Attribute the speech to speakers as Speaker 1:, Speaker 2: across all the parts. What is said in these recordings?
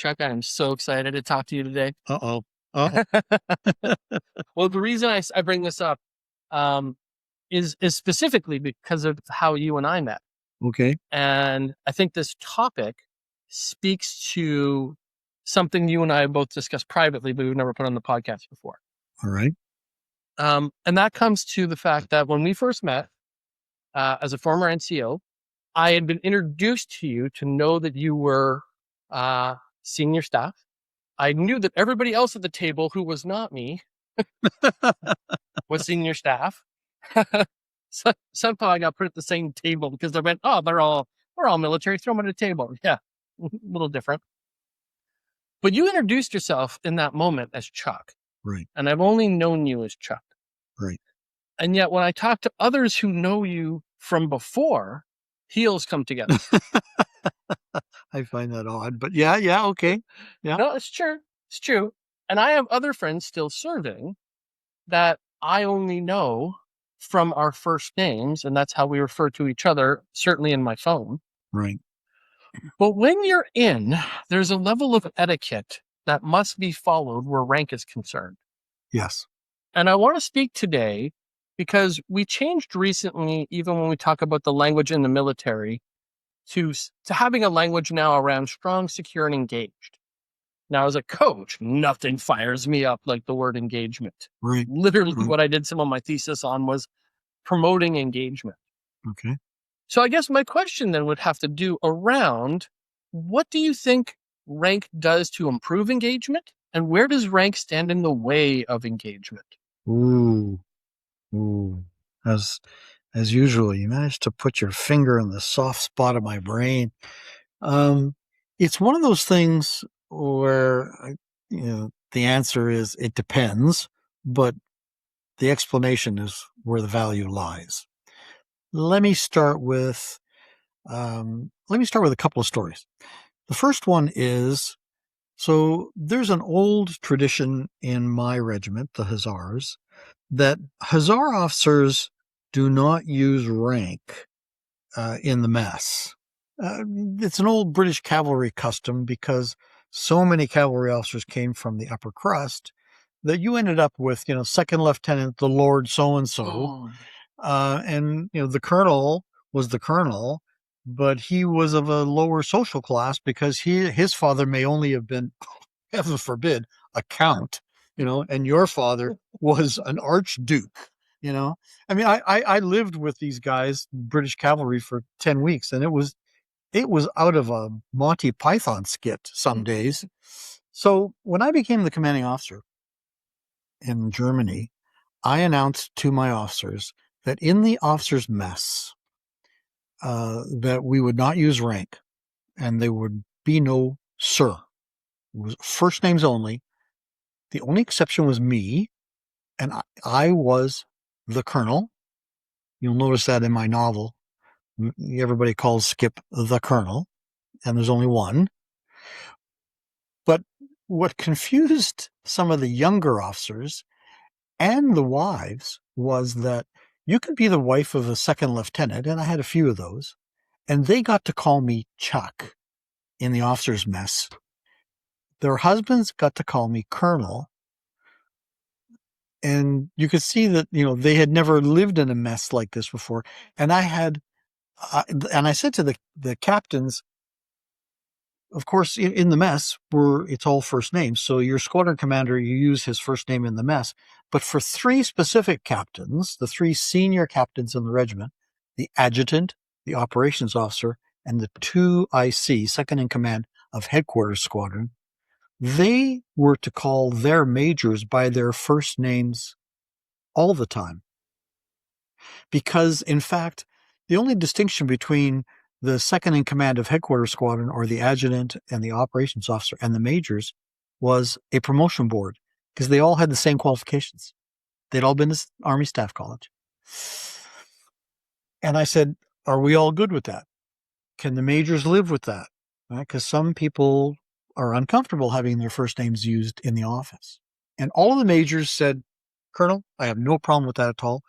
Speaker 1: Chuck, I am so excited to talk to you today.
Speaker 2: Uh-oh. Oh,
Speaker 1: Well, the reason I bring this up um, is specifically because of how you and I met.
Speaker 2: okay.
Speaker 1: And I think this topic speaks to something you and I both discussed privately, but we've never put on the podcast before.
Speaker 2: All right.
Speaker 1: And that comes to the fact that when we first met as a former NCO, I had been introduced to you to know that you were senior staff. I knew that everybody else at the table who was not me was senior staff. So somehow I got put at the same table because I went, oh, we're all military. Throw them at a table. Yeah, a little different. But you introduced yourself in that moment as Chuck,
Speaker 2: Right.
Speaker 1: and I've only known you as Chuck.
Speaker 2: Right.
Speaker 1: And yet, when I talk to others who know you from before, heels come together.
Speaker 2: I find that odd, but yeah, okay. Yeah.
Speaker 1: No, it's true. It's true. And I have other friends still serving that I only know from our first names, and that's how we refer to each other, certainly in my phone.
Speaker 2: Right.
Speaker 1: But when you're in, there's a level of etiquette that must be followed where rank is concerned.
Speaker 2: Yes.
Speaker 1: And I want to speak today because we changed recently, even when we talk about the language in the military, to having a language now around strong, secure, and engaged. Now, as a coach, nothing fires me up like the word engagement.
Speaker 2: Right.
Speaker 1: Literally,
Speaker 2: Right.
Speaker 1: what I did some of my thesis on was promoting engagement.
Speaker 2: Okay.
Speaker 1: So I guess my question then would have to do around what do you think rank does to improve engagement? And where does rank stand in the way of engagement?
Speaker 2: Ooh. Ooh. As usual, you managed to put your finger in the soft spot of my brain. It's one of those things where the answer is it depends, but the explanation is where the value lies. Let me start with a couple of stories. The first one is, so there's an old tradition in my regiment, the Hussars, that Hussar officers do not use rank in the mess. It's an old British cavalry custom because so many cavalry officers came from the upper crust that you ended up with, second lieutenant, the Lord so-and-so, and the colonel was the colonel, but he was of a lower social class because his father may only have been, heaven forbid, a count, and your father was an archduke. I mean, I lived with these guys, British cavalry, for 10 weeks, and it was out of a Monty Python skit some days. So when I became the commanding officer in Germany, I announced to my officers that in the officers' mess, that we would not use rank, and there would be no sir. It was first names only. The only exception was me, and I was the colonel. You'll notice that in my novel. Everybody calls Skip the colonel, and there's only one. But what confused some of the younger officers and the wives was that you could be the wife of a second lieutenant, and I had a few of those, and they got to call me Chuck in the officers' mess. Their husbands got to call me Colonel, and you could see that, they had never lived in a mess like this before. And I said to the captains, of course, in the mess, it's all first names. So your squadron commander, you use his first name in the mess. But for three specific captains, the three senior captains in the regiment, the adjutant, the operations officer, and the 2 IC, second in command of headquarters squadron, they were to call their majors by their first names all the time. Because, in fact, the only distinction between the second in command of headquarters squadron, or the adjutant and the operations officer, and the majors was a promotion board, because they all had the same qualifications. They'd all been to Army Staff College. And I said, are we all good with that? Can the majors live with that? Because some people are uncomfortable having their first names used in the office. And all of the majors said, Colonel, I have no problem with that at all.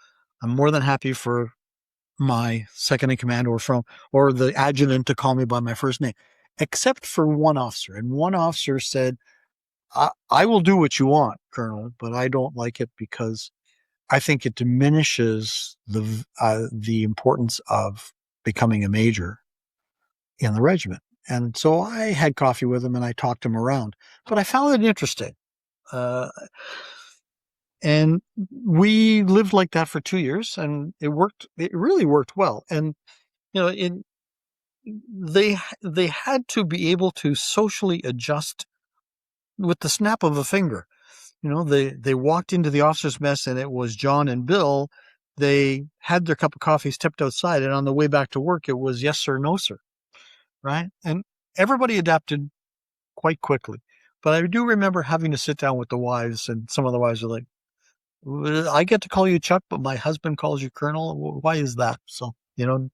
Speaker 2: I'm more than happy for my second in command or the adjutant to call me by my first name. except for one officer. And one officer said, I will do what you want, Colonel, but I don't like it because I think it diminishes the importance of becoming a major in the regiment. And so I had coffee with him and I talked him around, but I found it interesting. Uh, and we lived like that for 2 years, and it worked. It really worked well. And you know, they had to be able to socially adjust with the snap of a finger. You know, they walked into the officers' mess and it was John and Bill. They had their cup of coffee, stepped outside, and on the way back to work, it was yes sir, no sir, right? And everybody adapted quite quickly. But I do remember having to sit down with the wives, and some of the wives are like, I get to call you Chuck, but my husband calls you Colonel. Why is that? So, you know,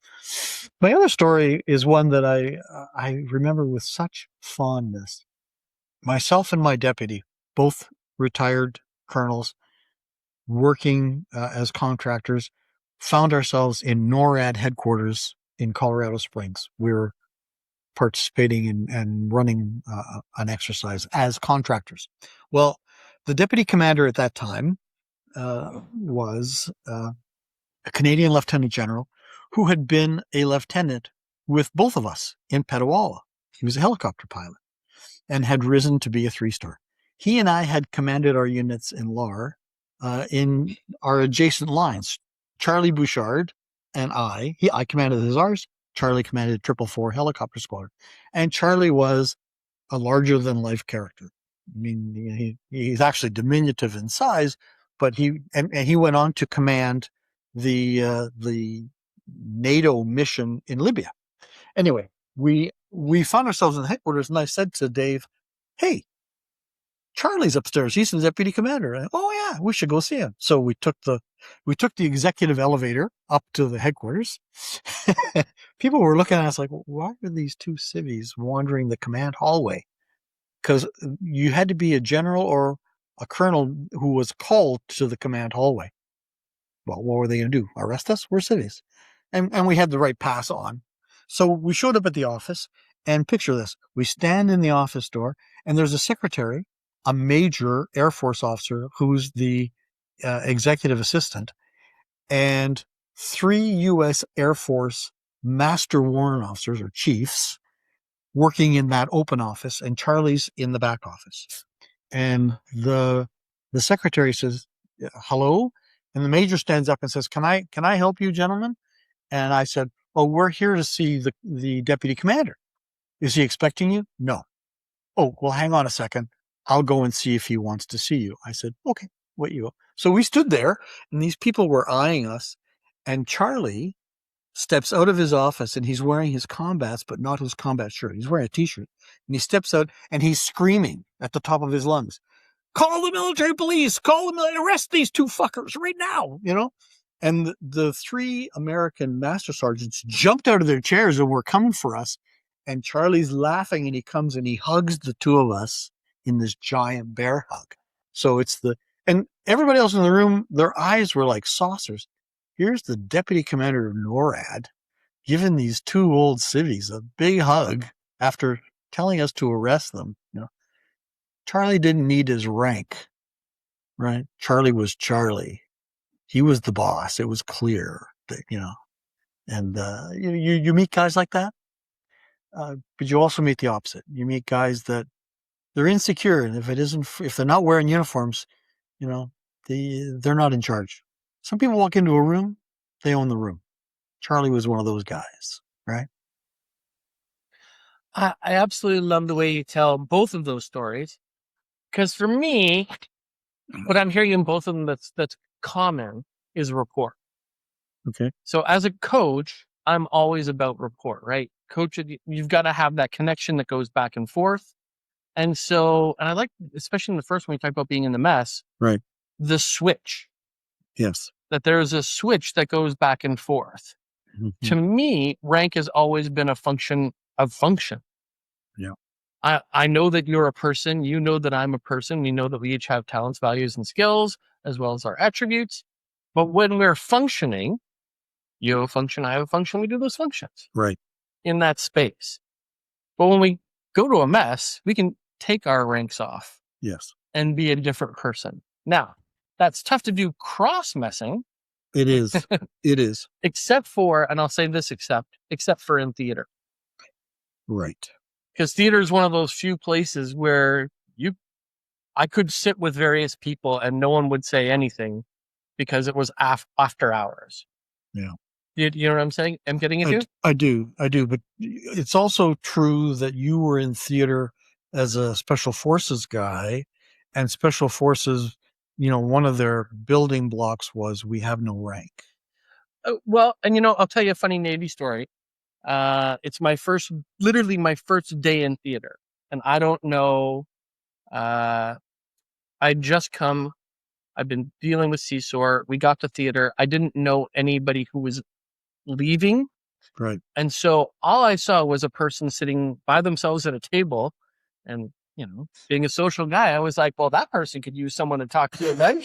Speaker 2: my other story is one that I remember with such fondness. Myself and my deputy, both retired colonels, working as contractors, found ourselves in NORAD headquarters in Colorado Springs. We were participating in and running an exercise as contractors. Well, the deputy commander at that time was a Canadian lieutenant general who had been a lieutenant with both of us in Petawawa. He was a helicopter pilot and had risen to be a 3-star. He and I had commanded our units in LAR in our adjacent lines. Charlie Bouchard and I commanded his ours. Charlie commanded 444 helicopter squadron. And Charlie was a larger than life character. I mean, he's actually diminutive in size, but he went on to command the NATO mission in Libya. Anyway, we found ourselves in the headquarters, and I said to Dave, "Hey, Charlie's upstairs. He's the deputy commander." And, "Oh yeah, we should go see him." So we took the executive elevator up to the headquarters. People were looking at us like, "Why are these two civvies wandering the command hallway?" Because you had to be a general or a colonel who was called to the command hallway. Well, what were they going to do? Arrest us? We're civvies. And we had the right pass on. So we showed up at the office, and picture this. We stand in the office door, and there's a secretary, a major Air Force officer who's the executive assistant, and 3 U.S. Air Force master warrant officers or chiefs working in that open office, and Charlie's in the back office. And the secretary says, "Hello?" And the major stands up and says, Can I help you, gentlemen?" And I said, "Oh, we're here to see the deputy commander. Is he expecting you?" "No." "Oh, well, hang on a second. I'll go and see if he wants to see you." I said, "Okay, wait you go." So we stood there, and these people were eyeing us, and Charlie steps out of his office, and he's wearing his combats, but not his combat shirt. He's wearing a t-shirt, and he steps out and he's screaming at the top of his lungs, "Call the military police! Arrest these 2 fuckers right now!" You know? And the 3 American master sergeants jumped out of their chairs and were coming for us. And Charlie's laughing, and he comes and he hugs the 2 of us in this giant bear hug. So and everybody else in the room, their eyes were like saucers. Here's the deputy commander of NORAD giving these 2 old civvies a big hug after telling us to arrest them. You know, Charlie didn't need his rank, right? Charlie was Charlie. He was the boss. It was clear that, and you meet guys like that, but you also meet the opposite. You meet guys that they're insecure, and if they're not wearing uniforms, they're not in charge. Some people walk into a room, they own the room. Charlie was one of those guys, right?
Speaker 1: I absolutely love the way you tell both of those stories, because for me, what I'm hearing in both of them that's common is rapport.
Speaker 2: Okay.
Speaker 1: So as a coach, I'm always about rapport, right? Coach, you've got to have that connection that goes back and forth. And I like, especially in the first one, you talk about being in the mess,
Speaker 2: right?
Speaker 1: The switch.
Speaker 2: Yes.
Speaker 1: That there's a switch that goes back and forth.
Speaker 2: Mm-hmm.
Speaker 1: To me, rank has always been a function of function.
Speaker 2: Yeah.
Speaker 1: I know that you're a person. You know that I'm a person. We know that we each have talents, values, and skills, as well as our attributes. But when we're functioning, you have a function, I have a function, we do those functions.
Speaker 2: Right.
Speaker 1: In that space. But when we go to a mess, we can take our ranks off
Speaker 2: Yes.
Speaker 1: and be a different person. Now, that's tough to do cross-messing.
Speaker 2: It is. It is.
Speaker 1: Except for, and I'll say this except for in theater.
Speaker 2: Right.
Speaker 1: Because theater is one of those few places where I could sit with various people and no one would say anything because it was after hours.
Speaker 2: Yeah.
Speaker 1: You know what I'm saying? I'm getting into?
Speaker 2: I do. But it's also true that you were in theater as a special forces guy, and special forces, one of their building blocks was we have no rank.
Speaker 1: Well, and I'll tell you a funny Navy story. It's literally my first day in theater. And I don't know, I'd just come, I've been dealing with Seesaw. We got to theater. I didn't know anybody who was leaving.
Speaker 2: Right.
Speaker 1: And so all I saw was a person sitting by themselves at a table. And, being a social guy, I was like, well, that person could use someone to talk to. Then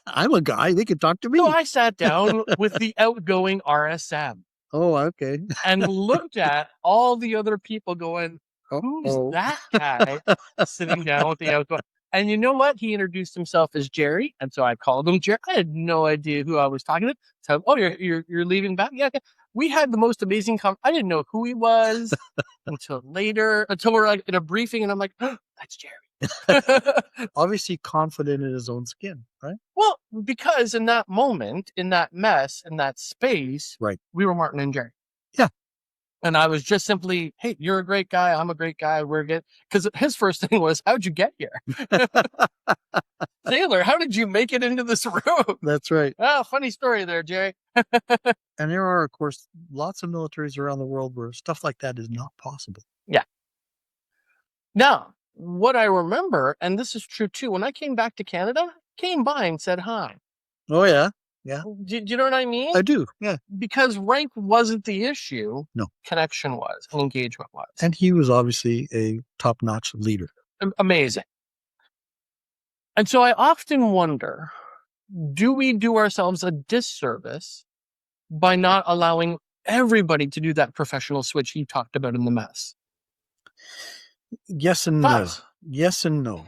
Speaker 2: I'm a guy. They could talk to me.
Speaker 1: So I sat down with the outgoing RSM.
Speaker 2: Oh, okay.
Speaker 1: And looked at all the other people going, who's that guy sitting down with the outgoing? And you know what? He introduced himself as Jerry. And so I called him Jerry. I had no idea who I was talking to. So, you're leaving back? Yeah. Okay. We had the most amazing I didn't know who he was until we're like in a briefing. And I'm like, oh, that's Jerry.
Speaker 2: Obviously confident in his own skin, right?
Speaker 1: Well, because in that moment, in that mess, in that space,
Speaker 2: right,
Speaker 1: we were Martin and Jerry.
Speaker 2: Yeah.
Speaker 1: And I was just simply, hey, you're a great guy. I'm a great guy. We're good. Because his first thing was, how'd you get here? Taylor, how did you make it into this room?
Speaker 2: That's right.
Speaker 1: Oh, funny story there, Jerry.
Speaker 2: And there are, of course, lots of militaries around the world where stuff like that is not possible.
Speaker 1: Yeah. Now, what I remember, and this is true too, when I came back to Canada, came by and said hi.
Speaker 2: Oh, yeah. Yeah.
Speaker 1: Do you know what I mean?
Speaker 2: I do. Yeah.
Speaker 1: Because rank wasn't the issue.
Speaker 2: No.
Speaker 1: Connection was, and engagement was.
Speaker 2: And he was obviously a top-notch leader.
Speaker 1: Amazing. And so I often wonder, do we do ourselves a disservice by not allowing everybody to do that professional switch you talked about in the mess?
Speaker 2: Yes and no. Yes and no.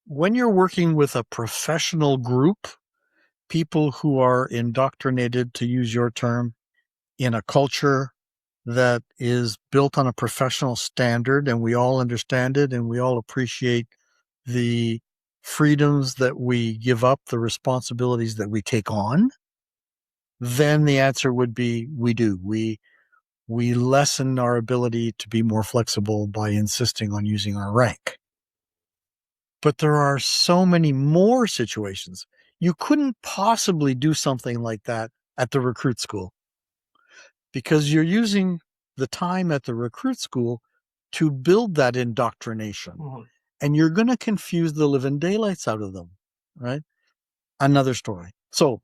Speaker 2: When you're working with a professional group, people who are indoctrinated, to use your term, in a culture that is built on a professional standard, and we all understand it and we all appreciate the freedoms that we give up, the responsibilities that we take on, then the answer would be we do. We lessen our ability to be more flexible by insisting on using our rank. But there are so many more situations. You couldn't possibly do something like that at the recruit school, because you're using the time at the recruit school to build that indoctrination. Mm-hmm. And you're going to confuse the living daylights out of them, right? Another story. So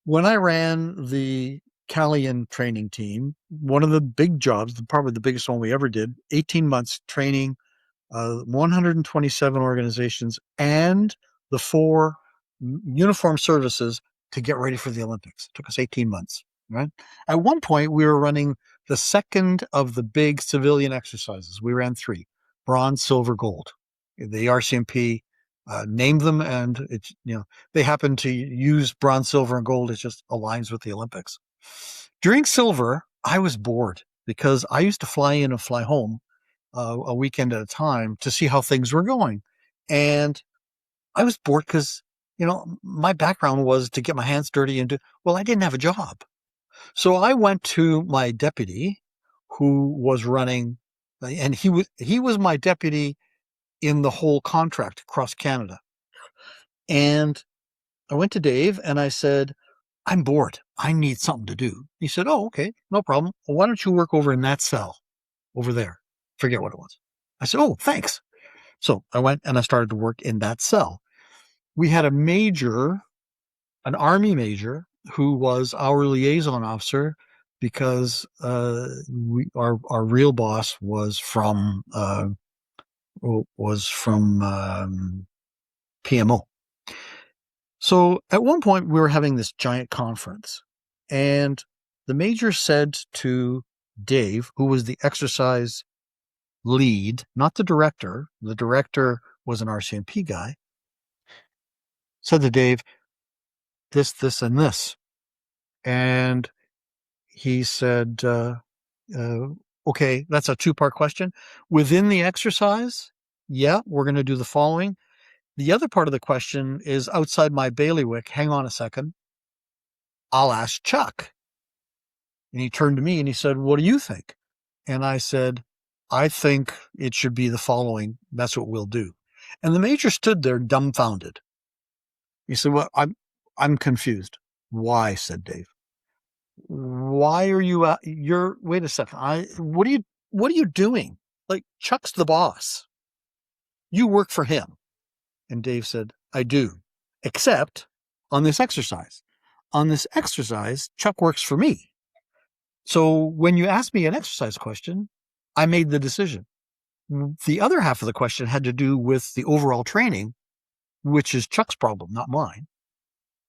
Speaker 2: when I ran the Callian training team, one of the big jobs, probably the biggest one we ever did, 18 months training 127 organizations and the 4 uniform services to get ready for the Olympics. It took us 18 months, right? At one point, we were running the second of the big civilian exercises. We ran 3, bronze, silver, gold. The RCMP named them, and it's, they happen to use bronze, silver, and gold. It just aligns with the Olympics. During silver, I was bored because I used to fly in and fly home a weekend at a time to see how things were going. And I was bored because, my background was to get my hands dirty and I didn't have a job. So I went to my deputy who was running, and he was my deputy in the whole contract across Canada. And I went to Dave and I said, I'm bored. I need something to do. He said, oh, okay, no problem. Well, why don't you work over in that cell over there? Forget what it was. I said, oh, thanks. So I went and I started to work in that cell. We had a major, an Army major, who was our liaison officer because our real boss was from PMO. So at one point we were having this giant conference, and the major said to Dave, who was the exercise lead, not the director. The director was an RCMP guy. Said to Dave, this, and this. And he said, okay, that's a two-part question. Within the exercise, yeah, we're going to do the following. The other part of the question is outside my bailiwick. Hang on a second. I'll ask Chuck. And he turned to me and he said, what do you think? And I said, I think it should be the following. That's what we'll do. And the major stood there dumbfounded. He said, well, I'm confused. Why? Said Dave. Why are you, wait a second. What are you doing? Like, Chuck's the boss. You work for him. And Dave said, I do, except on this exercise. On this exercise, Chuck works for me. So when you asked me an exercise question, I made the decision. The other half of the question had to do with the overall training, which is Chuck's problem, not mine.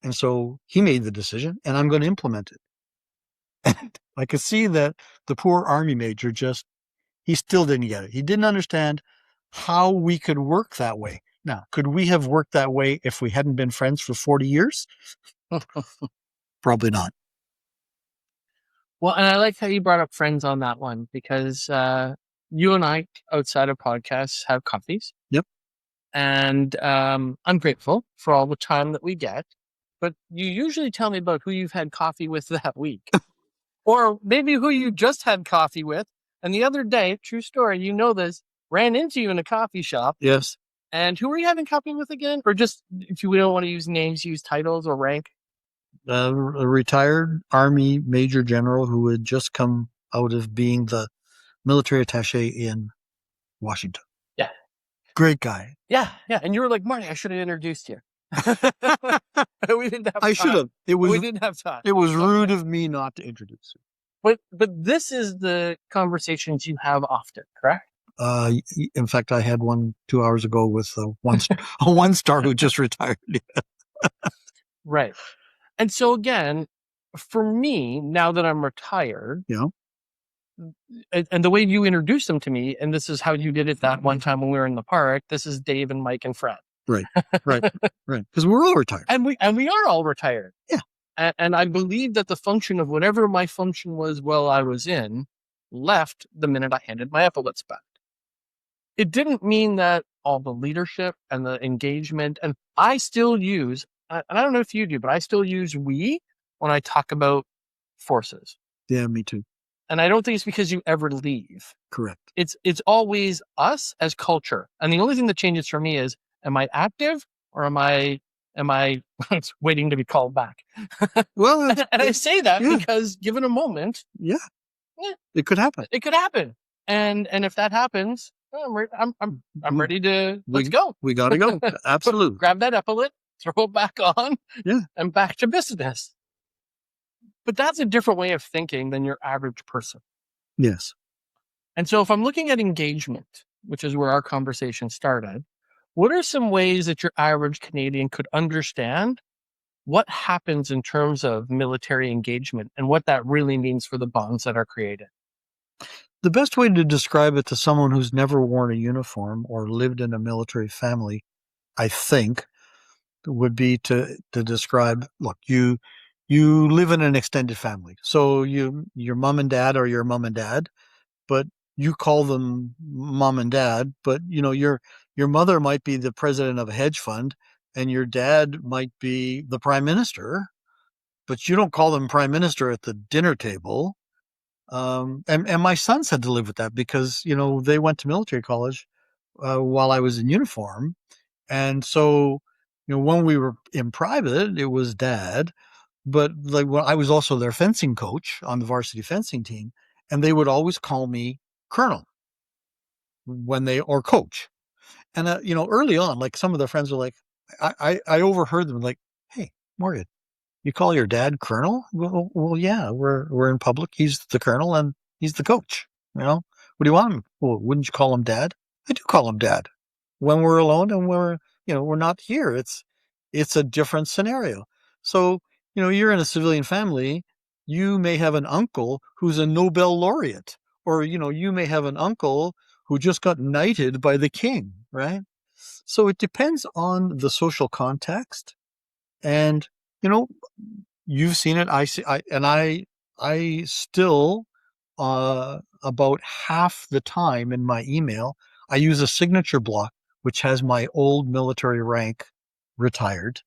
Speaker 2: And so he made the decision, and I'm going to implement it. And I could see that the poor Army major he still didn't get it. He didn't understand how we could work that way. Now, could we have worked that way if we hadn't been friends for 40 years? Probably not.
Speaker 1: Well, and I like how you brought up friends on that one, because you and I, outside of podcasts, have coffees.
Speaker 2: Yep.
Speaker 1: And I'm grateful for all the time that we get. But you usually tell me about who you've had coffee with that week. Or maybe who you just had coffee with. And the other day, true story, you know this, ran into you in a coffee shop.
Speaker 2: Yes.
Speaker 1: And who were you having coffee with again? Or just, if you don't want to use names, use titles or rank?
Speaker 2: A retired Army Major General who had just come out of being the military attaché in Washington.
Speaker 1: Yeah.
Speaker 2: Great guy.
Speaker 1: Yeah. And you were like, Marty, I should have introduced you. We didn't have time.
Speaker 2: I should have.
Speaker 1: We didn't have time.
Speaker 2: It was rude of me not to introduce you.
Speaker 1: But this is the conversations you have often, correct?
Speaker 2: In fact, I had one 2 hours ago with a one-star who just retired.
Speaker 1: Right. And so again, for me, now that I'm retired, and the way you introduced them to me, and this is how you did it that one time when we were in the park, this is Dave and Mike and Fred.
Speaker 2: Right. Because we're all retired.
Speaker 1: And we are all retired.
Speaker 2: Yeah.
Speaker 1: And I believe that the function of whatever my function was while I was in left the minute I handed my epaulets back. It didn't mean that all the leadership and the engagement, and I still use, and I don't know if you do, but I still use we when I talk about forces.
Speaker 2: Yeah, me too.
Speaker 1: And I don't think it's because you ever leave.
Speaker 2: Correct.
Speaker 1: It's always us as culture. And the only thing that changes for me is, am I active or am I waiting to be called back?
Speaker 2: Well,
Speaker 1: and I say that because given a moment,
Speaker 2: it could happen.
Speaker 1: It could happen. And if that happens, I'm ready to let's go.
Speaker 2: We got to go. Absolutely.
Speaker 1: Grab that epaulet, throw it back on, and back to business. But that's a different way of thinking than your average person.
Speaker 2: Yes.
Speaker 1: And so if I'm looking at engagement, which is where our conversation started, what are some ways that your average Canadian could understand what happens in terms of military engagement and what that really means for the bonds that are created?
Speaker 2: The best way to describe it to someone who's never worn a uniform or lived in a military family, I think, would be to describe, look, you live in an extended family. So your mom and dad are your mom and dad, but you call them mom and dad, but your mother might be the president of a hedge fund and your dad might be the prime minister, but you don't call them prime minister at the dinner table. And my sons had to live with that because, they went to military college while I was in uniform. And so, when we were in private, it was dad. But when I was also their fencing coach on the varsity fencing team, and they would always call me colonel or coach. And, early on, like some of their friends were like, I overheard them like, hey, Morgan, you call your dad colonel? Well, yeah, we're in public. He's the colonel and he's the coach. What do you want him? Well, wouldn't you call him dad? I do call him dad when we're alone and we're not here. It's a different scenario. So, you're in a civilian family. you may have an uncle who's a Nobel laureate, or, you may have an uncle who just got knighted by the king, right? So it depends on the social context. And, you've seen it. I still, about half the time in my email, I use a signature block, which has my old military rank retired,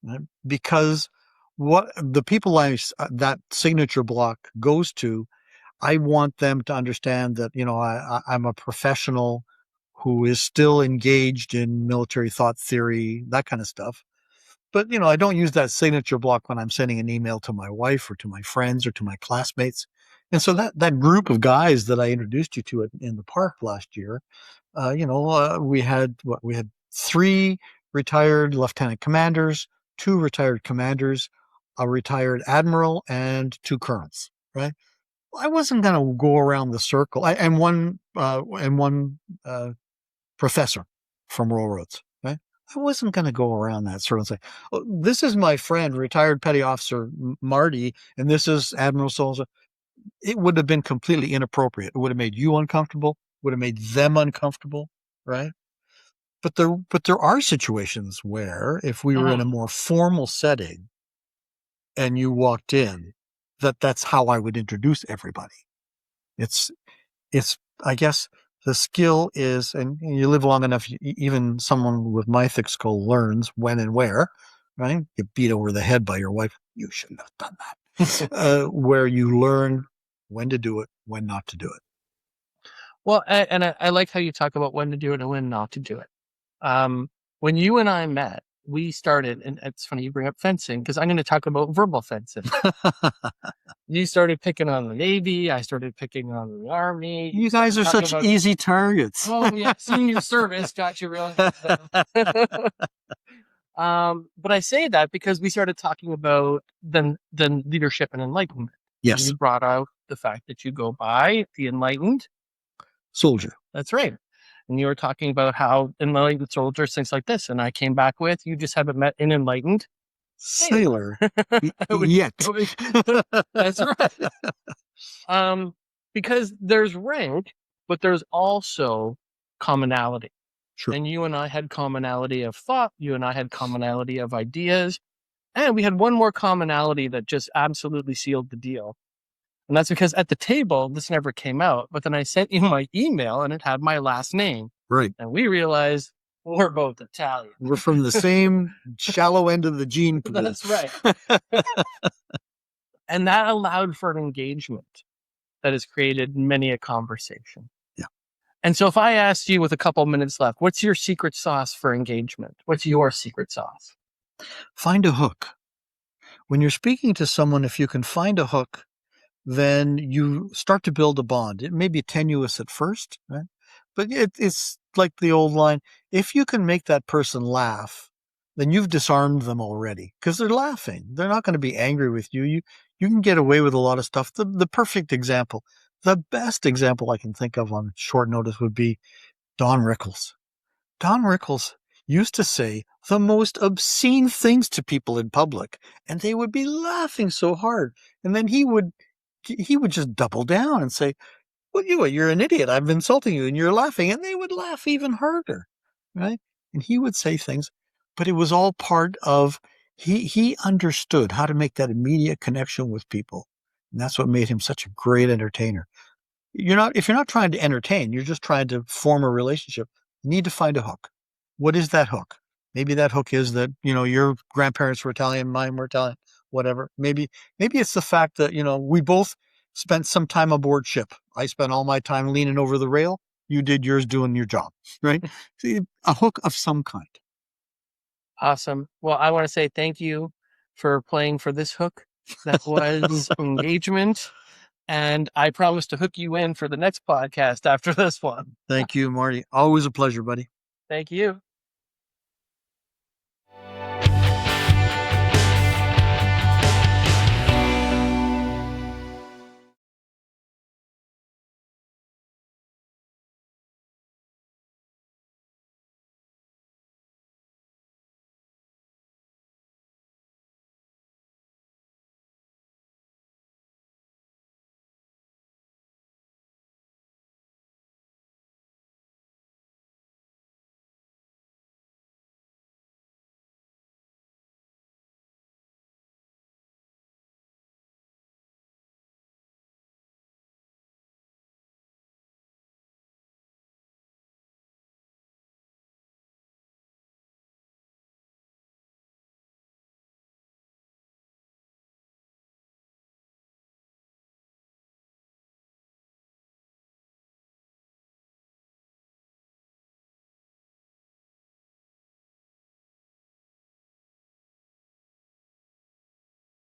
Speaker 2: right? Because what the people that signature block goes to, I want them to understand that, I'm a professional who is still engaged in military thought theory, that kind of stuff. But, I don't use that signature block when I'm sending an email to my wife or to my friends or to my classmates. And so that group of guys that I introduced you to in the park last year, we had 3 retired lieutenant commanders, 2 retired commanders, a retired admiral, and 2 colonels, right? I wasn't going to go around the circle, and one professor from railroads, right? I wasn't going to go around that circle and say, oh, this is my friend, retired petty officer Marty, and this is Admiral Souza. It would have been completely inappropriate. It would have made you uncomfortable, would have made them uncomfortable, right? But there are situations where if we were in a more formal setting and you walked in, that's how I would introduce everybody. It's I guess the skill is, and you live long enough, even someone with my thick skull learns when and where, right? Get beat over the head by your wife. You shouldn't have done that. Where you learn when to do it, when not to do it.
Speaker 1: Well, and I like how you talk about when to do it and when not to do it. When you and I met, we started, and it's funny you bring up fencing because I'm going to talk about verbal fencing. You started picking on the Navy. I started picking on the Army.
Speaker 2: You guys are such easy targets.
Speaker 1: Oh, yeah. Senior service got you really. But I say that because we started talking about then leadership and enlightenment.
Speaker 2: Yes.
Speaker 1: You brought out the fact that you go by the enlightened
Speaker 2: soldier.
Speaker 1: That's right. And you were talking about how enlightened soldiers, things like this. And I came back with, you just haven't met an enlightened
Speaker 2: sailor yet.
Speaker 1: That's right. Because there's rank, but there's also commonality.
Speaker 2: Sure.
Speaker 1: And you and I had commonality of thought. You and I had commonality of ideas. And we had one more commonality that just absolutely sealed the deal. And that's because at the table, this never came out. But then I sent you my email and it had my last name.
Speaker 2: Right.
Speaker 1: And we realized we're both Italian.
Speaker 2: We're from the same shallow end of the gene pool.
Speaker 1: That's right. And that allowed for an engagement that has created many a conversation.
Speaker 2: Yeah.
Speaker 1: And so if I asked you with a couple minutes left, what's your secret sauce for engagement? What's your secret sauce?
Speaker 2: Find a hook. When you're speaking to someone, if you can find a hook, then you start to build a bond. It may be tenuous at first, right? But it's like the old line, if you can make that person laugh, then you've disarmed them already because they're laughing. They're not going to be angry with you. You can get away with a lot of stuff. The perfect example, the best example I can think of on short notice would be Don Rickles. Don Rickles used to say the most obscene things to people in public, and they would be laughing so hard. And then he would just double down and say, well, you're an idiot. I'm insulting you and you're laughing. And they would laugh even harder, right? And he would say things, but it was all part of, he understood how to make that immediate connection with people. And that's what made him such a great entertainer. If you're not trying to entertain, you're just trying to form a relationship, you need to find a hook. What is that hook? Maybe that hook is that, your grandparents were Italian, mine were Italian, whatever. Maybe it's the fact that, we both spent some time aboard ship. I spent all my time leaning over the rail. You did yours doing your job, right? See, a hook of some kind.
Speaker 1: Awesome. Well, I want to say thank you for playing for this hook. That was engagement. And I promise to hook you in for the next podcast after this one.
Speaker 2: Thank you, Marty. Always a pleasure, buddy.
Speaker 1: Thank you.